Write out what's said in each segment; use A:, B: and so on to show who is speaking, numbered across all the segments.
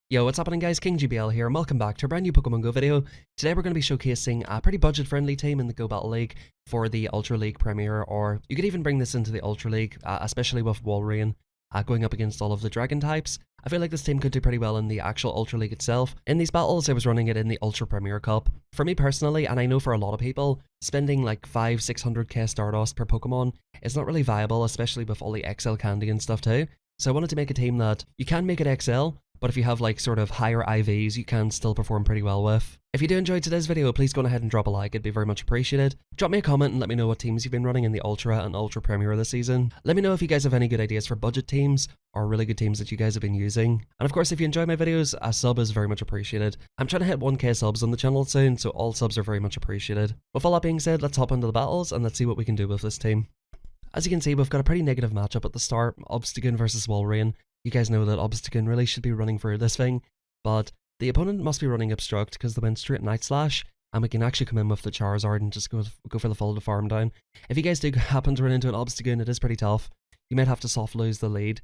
A: Yo, what's happening guys? King GBL here and welcome back to a brand new Pokemon Go video. Today we're going to be showcasing a pretty budget friendly team in the Go Battle League for the Ultra League Premier, or you could even bring this into the Ultra League, especially with Walrein going up against all of the Dragon types. I feel like this team could do pretty well in the actual Ultra League itself. In these battles I was running it in the Ultra Premier Cup. For me personally, and I know for a lot of people, spending like 500-600k Stardust per Pokemon is not really viable, especially with all the XL candy and stuff too. So I wanted to make a team that you can make it XL, but if you have like sort of higher IVs, you can still perform pretty well with. If you do enjoy today's video, please go ahead and drop a like, it'd be very much appreciated. Drop me a comment and let me know what teams you've been running in the Ultra and Ultra Premier this season. Let me know if you guys have any good ideas for budget teams, or really good teams that you guys have been using. And of course, if you enjoy my videos, a sub is very much appreciated. I'm trying to hit 1k subs on the channel soon, so all subs are very much appreciated. With all that being said, let's hop into the battles and let's see what we can do with this team. As you can see, we've got a pretty negative matchup at the start, Obstagoon versus Walrein. You guys know that Obstagoon really should be running for this thing, but the opponent must be running Obstruct because they went straight Night Slash, and we can actually come in with the Charizard and just go for the full to farm down. If you guys do happen to run into an Obstagoon, it is pretty tough. You might have to soft lose the lead,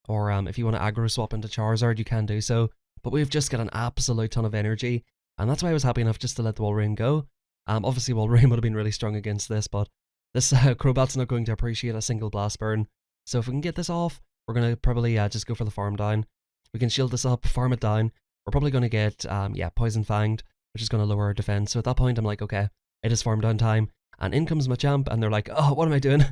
A: or if you want to aggro swap into Charizard, you can do so, but we've just got an absolute ton of energy, and that's why I was happy enough just to let the Walrein go. Obviously Walrein would have been really strong against this, but this Crobat's not going to appreciate a single Blast Burn, so if we can get this off, we're going to probably just go for the farm down. We can shield this up, farm it down. We're probably going to get, Poison Fanged, which is going to lower our defense. So at that point, I'm like, okay, it is farm down time. And in comes Machamp, and they're like, oh, what am I doing?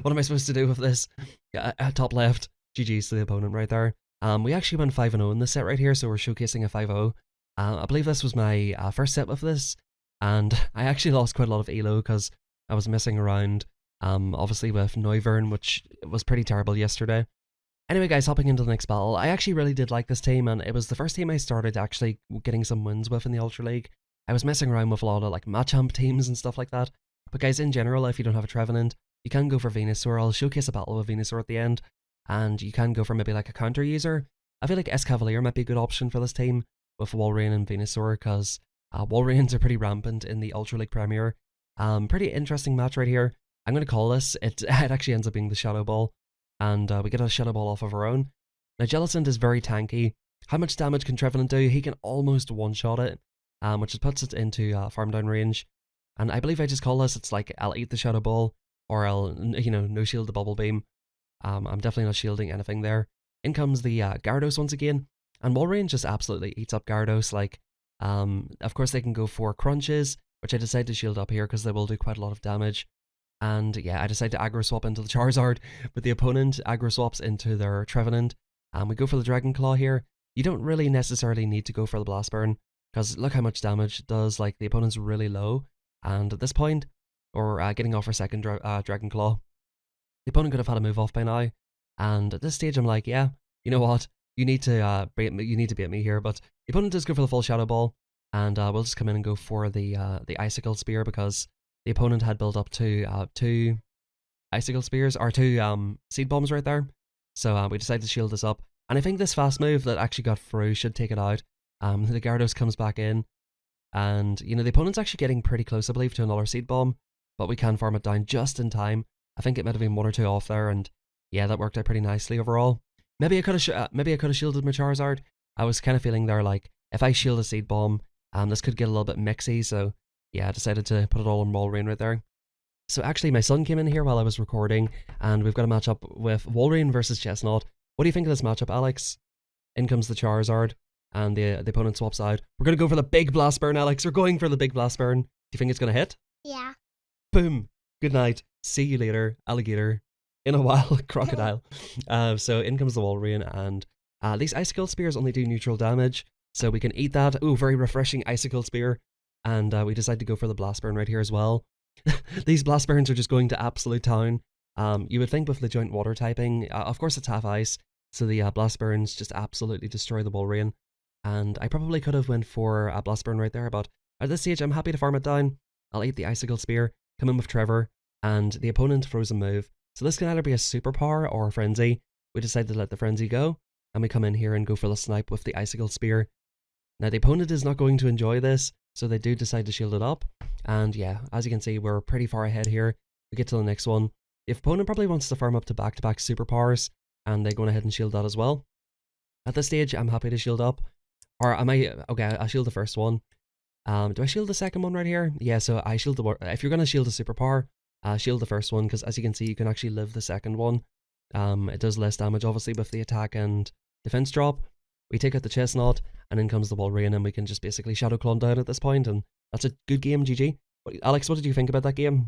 A: What am I supposed to do with this? Yeah, top left. GG's to the opponent right there. We actually went 5-0 in this set right here, so we're showcasing a 5-0. I believe this was my first set with this, and I actually lost quite a lot of elo because I was messing around, obviously with Noivern, which was pretty terrible yesterday. Anyway guys, hopping into the next battle, I actually really did like this team, and it was the first team I started actually getting some wins with in the Ultra League. I was messing around with a lot of like Machamp teams and stuff like that, but guys, in general, if you don't have a Trevenant, you can go for Venusaur. I'll showcase a battle with Venusaur at the end, and you can go for maybe like a counter user. I feel like Escavalier might be a good option for this team with Walrein and Venusaur, because Walreins are pretty rampant in the Ultra League Premier. Pretty interesting match right here. I'm going to call this, it actually ends up being the Shadow Ball. And we get a Shadow Ball off of our own. Now Jellicent is very tanky. How much damage can Trevenant do? He can almost one-shot it, which just puts it into farm down range. And I believe I just call this, it's like, I'll eat the Shadow Ball, or I'll, no shield the Bubble Beam. I'm definitely not shielding anything there. In comes the Gyarados once again, and Walrein just absolutely eats up Gyarados. Like, of course they can go for Crunches, which I decided to shield up here because they will do quite a lot of damage. And yeah, I decided to aggro swap into the Charizard, but the opponent aggro swaps into their Trevenant, and we go for the Dragon Claw here. You don't really necessarily need to go for the Blast Burn, because look how much damage it does. Like, the opponent's really low, and at this point, or getting off our second Dragon Claw, the opponent could have had a move off by now, and at this stage I'm like, yeah, you know what, you need to beat me here, but the opponent does go for the full Shadow Ball, and we'll just come in and go for the Icicle Spear, because the opponent had built up to two Icicle Spears, or two Seed Bombs right there. So we decided to shield this up. And I think this fast move that actually got through should take it out. The Gyarados comes back in. And, the opponent's actually getting pretty close, I believe, to another Seed Bomb. But we can farm it down just in time. I think it might have been one or two off there. And yeah, that worked out pretty nicely overall. Maybe I could have shielded my Charizard. I was kind of feeling there like, if I shield a Seed Bomb, this could get a little bit mixy. So yeah, I decided to put it all on Walrein right there. So actually, my son came in here while I was recording, and we've got a matchup with Walrein versus Chestnut. What do you think of this matchup, Alex? In comes the Charizard, and the opponent swaps out. We're going to go for the big Blast Burn, Alex. We're going for the big Blast Burn. Do you think it's going to hit?
B: Yeah.
A: Boom. Good night. See you later, alligator. In a while, crocodile. So in comes the Walrein, and these Icicle Spears only do neutral damage, so we can eat that. Ooh, very refreshing Icicle Spear. And we decided to go for the Blast Burn right here as well. These Blast Burns are just going to absolute town. You would think with the joint water typing, of course it's half ice, so the Blast Burns just absolutely destroy the Walrein. And I probably could have went for a Blast Burn right there, but at this stage I'm happy to farm it down. I'll eat the Icicle Spear, come in with Trevor, and the opponent throws a move. So this can either be a Superpower or a Frenzy. We decided to let the Frenzy go, and we come in here and go for the Snipe with the Icicle Spear. Now the opponent is not going to enjoy this, so they do decide to shield it up. And yeah, as you can see, we're pretty far ahead here. We get to the next one. The opponent probably wants to farm up to back-to-back superpowers, and they're going ahead and shield that as well. At this stage, I'm happy to shield up. Or am I, okay, I'll shield the first one. Do I shield the second one right here? Yeah, so I shield if you're going to shield a superpower, shield the first one, because as you can see, you can actually live the second one. It does less damage, obviously, with the attack and defense drop. We take out the chestnut, and in comes the Walrein, and we can just basically Shadow Clone down at this point, and that's a good game, GG. Alex, what did you think about that game?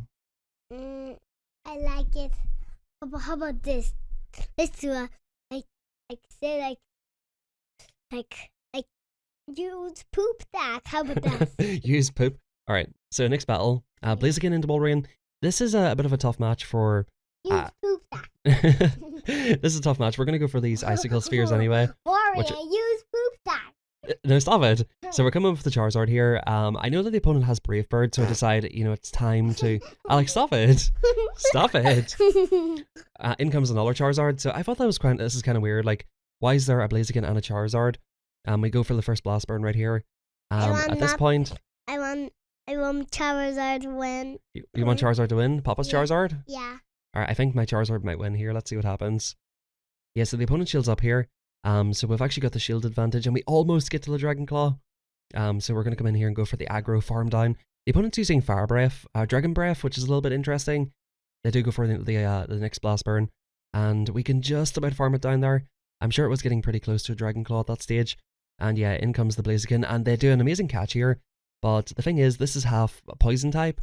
B: I like it. How about this? Let's do a like use poop that. How about that?
A: Use poop. All right. So next battle, Blaziken into Walrein. This is a bit of a tough match for.
B: Use poop that.
A: This is a tough match. We're gonna go for these icicle spheres anyway.
B: Warrior, use poop that.
A: No, stop it. So we're coming with the Charizard here. I know that the opponent has Brave Bird, so I decide, it's time to... Alex, stop it. Stop it. In comes another Charizard. So I thought this is kind of weird. Like, why is there a Blaziken and a Charizard? We go for the first Blast Burn right here. At this point...
B: I want Charizard to win.
A: You want Charizard to win? Papa's Charizard?
B: Yeah.
A: Alright, I think my Charizard might win here. Let's see what happens. Yeah, so the opponent shields up here. So we've actually got the shield advantage, and we almost get to the Dragon Claw. So we're going to come in here and go for the aggro farm down. The opponent's using Fire Breath, Dragon Breath, which is a little bit interesting. They do go for the next Blast Burn, and we can just about farm it down there. I'm sure it was getting pretty close to a Dragon Claw at that stage. And yeah, in comes the Blaziken, and they do an amazing catch here. But the thing is, this is half a poison type.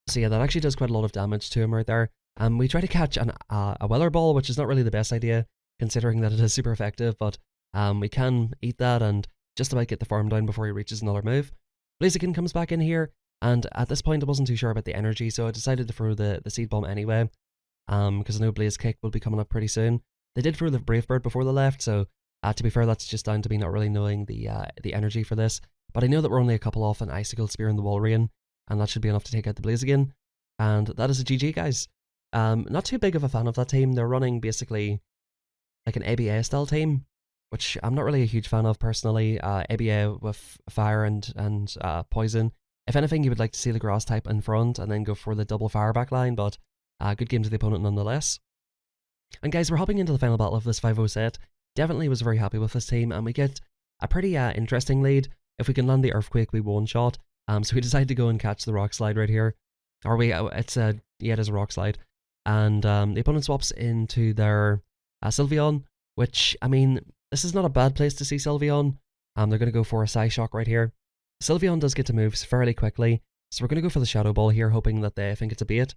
A: So yeah, that actually does quite a lot of damage to him right there. We try to catch a Weather Ball, which is not really the best idea, considering that it is super effective, but we can eat that and just about get the farm down before he reaches another move. Blaziken comes back in here, and at this point I wasn't too sure about the energy, so I decided to throw the Seed Bomb anyway, because I know Blaze Kick will be coming up pretty soon. They did throw the Brave Bird before they left, so to be fair, that's just down to me not really knowing the energy for this, but I know that we're only a couple off an Icicle Spear in the Walrein, and that should be enough to take out the Blaziken, and that is a GG, guys. Not too big of a fan of that team. They're running basically like an ABA style team, which I'm not really a huge fan of personally. ABA with fire and poison. If anything, you would like to see the grass type in front and then go for the double fire backline, but good game to the opponent nonetheless. And guys, we're hopping into the final battle of this 5-0 set. Definitely was very happy with this team, and we get a pretty interesting lead. If we can land the Earthquake, we one shot. So we decided to go and catch the Rock Slide right here. Or it is a Rock Slide. And the opponent swaps into their Sylveon, which, I mean, this is not a bad place to see Sylveon. They're going to go for a Psyshock right here. Sylveon does get to move fairly quickly, so we're going to go for the Shadow Ball here, hoping that they think it's a bait.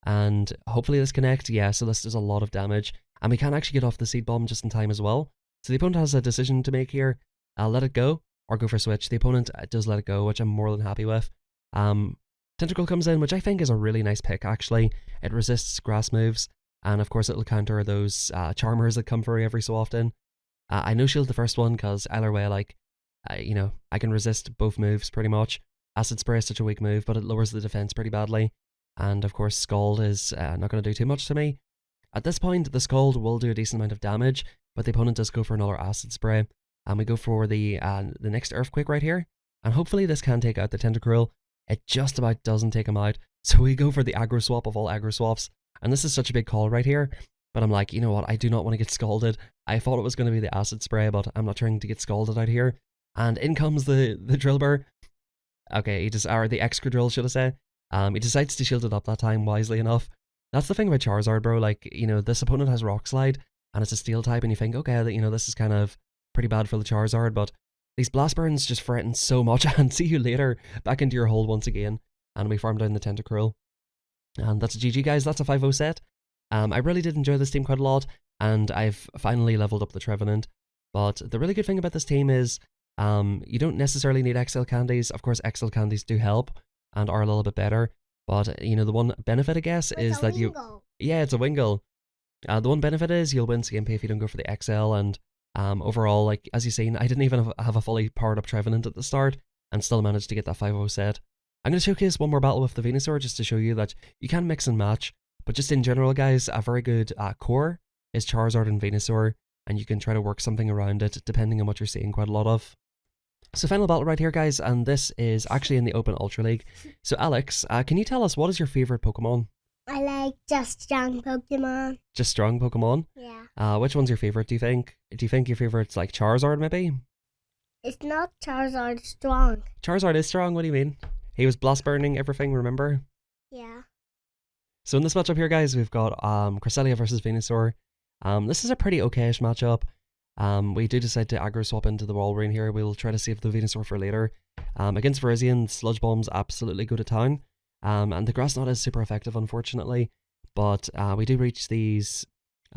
A: And hopefully this connects. Yeah, so this does a lot of damage. And we can actually get off the Seed Bomb just in time as well. So the opponent has a decision to make here. Let it go, or go for Switch. The opponent does let it go, which I'm more than happy with. Tentacle comes in, which I think is a really nice pick, actually. It resists grass moves, and of course it'll counter those Charmers that come through every so often. I no-shield the first one, because either way, I can resist both moves pretty much. Acid Spray is such a weak move, but it lowers the defense pretty badly. And of course, Scald is not going to do too much to me. At this point, the Scald will do a decent amount of damage, but the opponent does go for another Acid Spray. And we go for the next Earthquake right here, and hopefully this can take out the Tentacruel. It just about doesn't take him out, so we go for the aggro swap of all aggro swaps, and this is such a big call right here, but I'm like, you know what, I do not want to get scalded. I thought it was going to be the Acid Spray, but I'm not trying to get scalded out here, and in comes the Drillbur. Okay, or the Excadrill, should I say. He decides to shield it up that time, wisely enough. That's the thing about Charizard, bro, like, this opponent has Rock Slide, and it's a Steel type, and you think, okay, this is kind of pretty bad for the Charizard, but these Blast Burns just threaten so much, and see you later, back into your hold once again, and we farm down the Tentacruel. And that's a GG, guys. That's a 5-0 set. I really did enjoy this team quite a lot, and I've finally leveled up the Trevenant. But the really good thing about this team is you don't necessarily need XL candies. Of course, XL candies do help and are a little bit better. But, the one benefit, I guess, is that yeah, it's a Wingull. The one benefit is you'll win CMP if you don't go for the XL, and overall, like, as you've seen, I didn't even have a fully powered up Trevenant at the start, and still managed to get that 5-0 set. I'm going to showcase one more battle with the Venusaur just to show you that you can mix and match, but just in general, guys, a very good core is Charizard and Venusaur, and you can try to work something around it depending on what you're seeing quite a lot of. So final battle right here, guys, and this is actually in the Open Ultra League. So Alex, can you tell us what is your favourite Pokemon?
B: I like just strong Pokemon.
A: Just strong Pokemon?
B: Yeah.
A: Which one's your favourite, do you think? Do you think your favourite's like Charizard, maybe?
B: It's not Charizard strong.
A: Charizard is strong, what do you mean? He was blast burning everything, remember?
B: Yeah.
A: So in this matchup here, guys, we've got Cresselia versus Venusaur. This is a pretty okayish matchup. We do decide to aggro swap into the Walrein here. We'll try to save the Venusaur for later. Against Virizion, Sludge Bombs absolutely go to town. And the Grass Knot is super effective, unfortunately. But we do reach these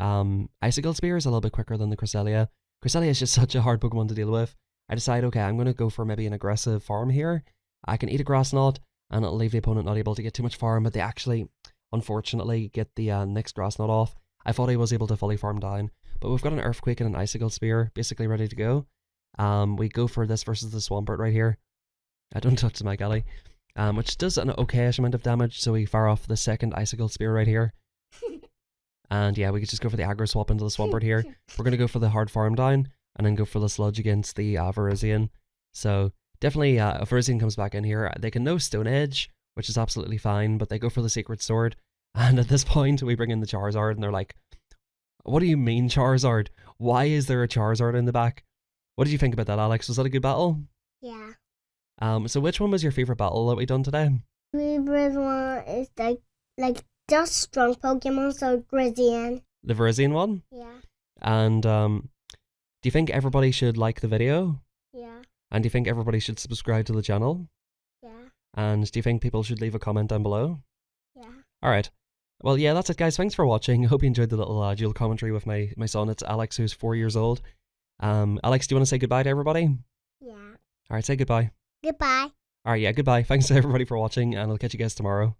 A: Icicle Spears a little bit quicker than the Cresselia. Cresselia is just such a hard Pokemon to deal with. I decide, okay, I'm going to go for maybe an aggressive farm here. I can eat a Grass Knot, and it'll leave the opponent not able to get too much farm, but they actually, unfortunately, get the next Grass Knot off. I thought I was able to fully farm down, but we've got an Earthquake and an Icicle Spear basically ready to go. We go for this versus the Swampert right here. I don't touch the mic, Ellie. Which does an okayish amount of damage, so we fire off the second Icicle Spear right here. And yeah, we could just go for the aggro swap into the Swampert here. We're going to go for the hard farm down, and then go for the Sludge against the Virizion. So definitely, if Virizion comes back in here, they can no Stone Edge, which is absolutely fine, but they go for the Sacred Sword. And at this point, we bring in the Charizard, and they're like, what do you mean, Charizard? Why is there a Charizard in the back? What did you think about that, Alex? Was that a good battle?
B: Yeah.
A: So which one was your favourite battle that we done today?
B: Favorite one is like just strong Pokemon, so Grizian.
A: The Virizion one?
B: Yeah.
A: And do you think everybody should like the video?
B: Yeah.
A: And do you think everybody should subscribe to the channel?
B: Yeah.
A: And do you think people should leave a comment down below?
B: Yeah.
A: Alright. Well, yeah, that's it, guys. Thanks for watching. I hope you enjoyed the little dual commentary with my son. It's Alex, who's 4 years old. Alex, do you want to say goodbye to everybody?
B: Yeah.
A: Alright, say goodbye.
B: Goodbye.
A: Alright, yeah, goodbye. Thanks to everybody for watching, and I'll catch you guys tomorrow.